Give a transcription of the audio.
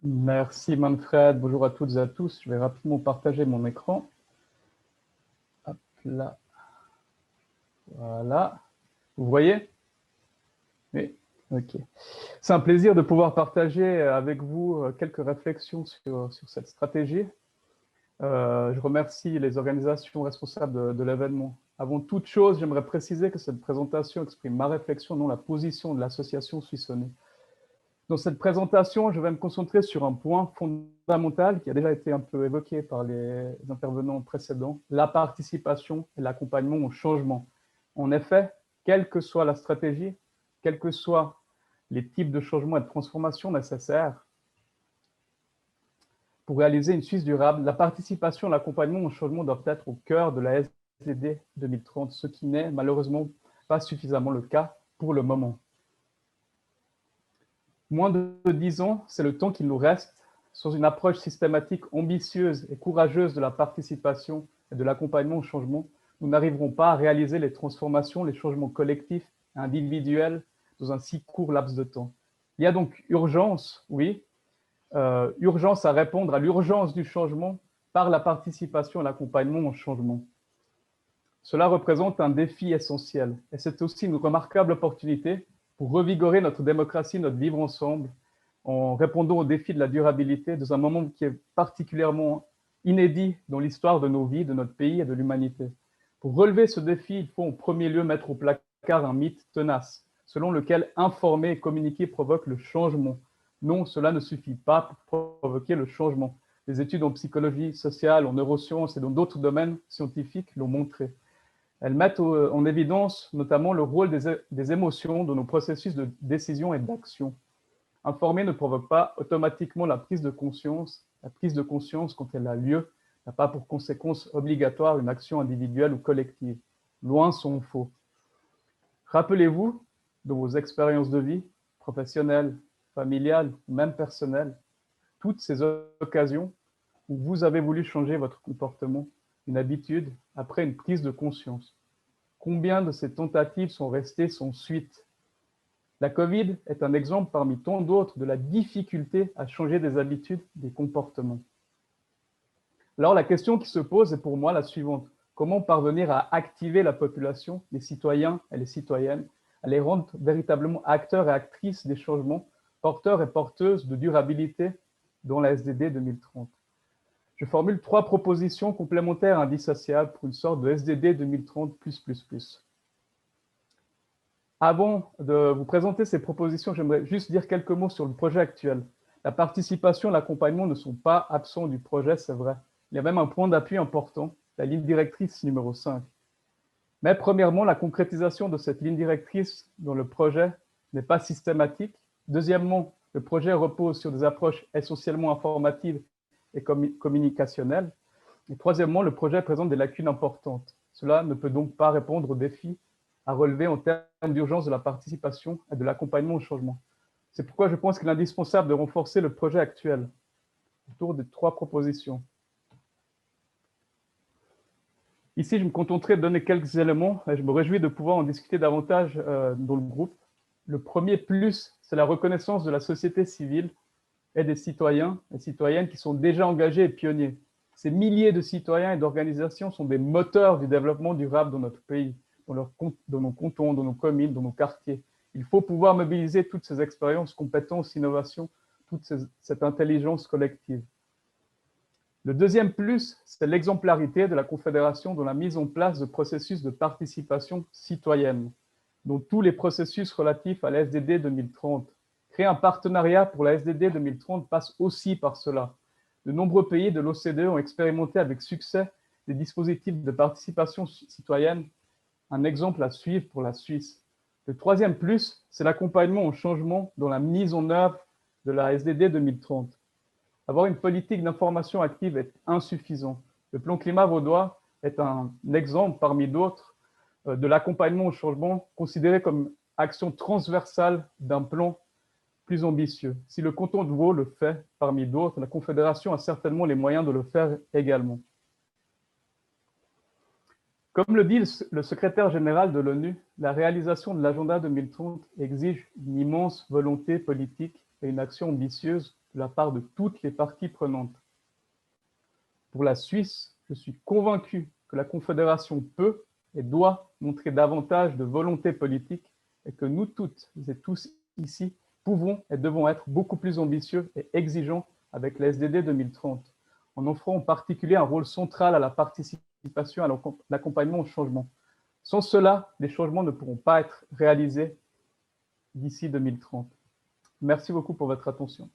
Merci Manfred, bonjour à toutes et à tous. Je vais rapidement partager mon écran. Hop là, voilà. Vous voyez? Oui, ok. C'est un plaisir de pouvoir partager avec vous quelques réflexions sur cette stratégie. Je remercie les organisations responsables de l'événement. Avant toute chose, j'aimerais préciser que cette présentation exprime ma réflexion, non la position de l'association Suissonnais. Dans cette présentation, je vais me concentrer sur un point fondamental qui a déjà été un peu évoqué par les intervenants précédents, la participation et l'accompagnement au changement. En effet, quelle que soit la stratégie, quels que soient les types de changements et de transformations nécessaires pour réaliser une Suisse durable, la participation et l'accompagnement au changement doivent être au cœur de la SDD 2030, ce qui n'est malheureusement pas suffisamment le cas pour le moment. Moins de 10 ans, c'est le temps qu'il nous reste. Sans une approche systématique, ambitieuse et courageuse de la participation et de l'accompagnement au changement, nous n'arriverons pas à réaliser les transformations, les changements collectifs et individuels dans un si court laps de temps. Il y a donc urgence, oui, urgence à répondre à l'urgence du changement par la participation et l'accompagnement au changement. Cela représente un défi essentiel et c'est aussi une remarquable opportunité pour revigorer notre démocratie, notre vivre ensemble, en répondant aux défis de la durabilité dans un moment qui est particulièrement inédit dans l'histoire de nos vies, de notre pays et de l'humanité. Pour relever ce défi, il faut en premier lieu mettre au placard un mythe tenace, selon lequel informer et communiquer provoque le changement. Non, cela ne suffit pas pour provoquer le changement. Les études en psychologie sociale, en neurosciences et dans d'autres domaines scientifiques l'ont montré. Elles mettent en évidence notamment le rôle des émotions dans nos processus de décision et d'action. Informer ne provoque pas automatiquement la prise de conscience. La prise de conscience, quand elle a lieu, n'a pas pour conséquence obligatoire une action individuelle ou collective. Loin s'en faut. Rappelez-vous, dans vos expériences de vie, professionnelles, familiales, même personnelles, toutes ces occasions où vous avez voulu changer votre comportement, une habitude, après une prise de conscience. Combien de ces tentatives sont restées sans suite? La Covid est un exemple parmi tant d'autres de la difficulté à changer des habitudes, des comportements. Alors la question qui se pose est pour moi la suivante. Comment parvenir à activer la population, les citoyens et les citoyennes, à les rendre véritablement acteurs et actrices des changements, porteurs et porteuses de durabilité dans la SDD 2030? Je formule 3 propositions complémentaires indissociables pour une sorte de SDD 2030+++. Avant de vous présenter ces propositions, j'aimerais juste dire quelques mots sur le projet actuel. La participation et l'accompagnement ne sont pas absents du projet, c'est vrai. Il y a même un point d'appui important, la ligne directrice numéro 5. Mais premièrement, la concrétisation de cette ligne directrice dans le projet n'est pas systématique. Deuxièmement, le projet repose sur des approches essentiellement informatives et communicationnelles. Et troisièmement, le projet présente des lacunes importantes. Cela ne peut donc pas répondre aux défis à relever en termes d'urgence de la participation et de l'accompagnement au changement. C'est pourquoi je pense qu'il est indispensable de renforcer le projet actuel autour de 3 propositions. Ici, je me contenterai de donner quelques éléments et je me réjouis de pouvoir en discuter davantage dans le groupe. Le premier plus, c'est la reconnaissance de la société civile et des citoyens et citoyennes qui sont déjà engagés et pionniers. Ces milliers de citoyens et d'organisations sont des moteurs du développement durable dans notre pays, dans nos cantons, dans nos communes, dans nos quartiers. Il faut pouvoir mobiliser toutes ces expériences, compétences, innovations, toute cette intelligence collective. Le deuxième plus, c'est l'exemplarité de la Confédération dans la mise en place de processus de participation citoyenne, dont tous les processus relatifs à la SDD 2030. Créer un partenariat pour la SDD 2030 passe aussi par cela. De nombreux pays de l'OCDE ont expérimenté avec succès des dispositifs de participation citoyenne, un exemple à suivre pour la Suisse. Le troisième plus, c'est l'accompagnement au changement dans la mise en œuvre de la SDD 2030. Avoir une politique d'information active est insuffisant. Le plan climat vaudois est un exemple parmi d'autres de l'accompagnement au changement considéré comme action transversale d'un plan plus ambitieux. Si le canton de Vaud le fait parmi d'autres, la Confédération a certainement les moyens de le faire également. Comme le dit le secrétaire général de l'ONU, la réalisation de l'agenda 2030 exige une immense volonté politique et une action ambitieuse de de la part de toutes les parties prenantes. Pour la Suisse, je suis convaincu que la Confédération peut et doit montrer davantage de volonté politique et que nous toutes et tous ici pouvons et devons être beaucoup plus ambitieux et exigeants avec la SDD 2030, en offrant en particulier un rôle central à la participation à l'accompagnement au changement. Sans cela, les changements ne pourront pas être réalisés d'ici 2030. Merci beaucoup pour votre attention.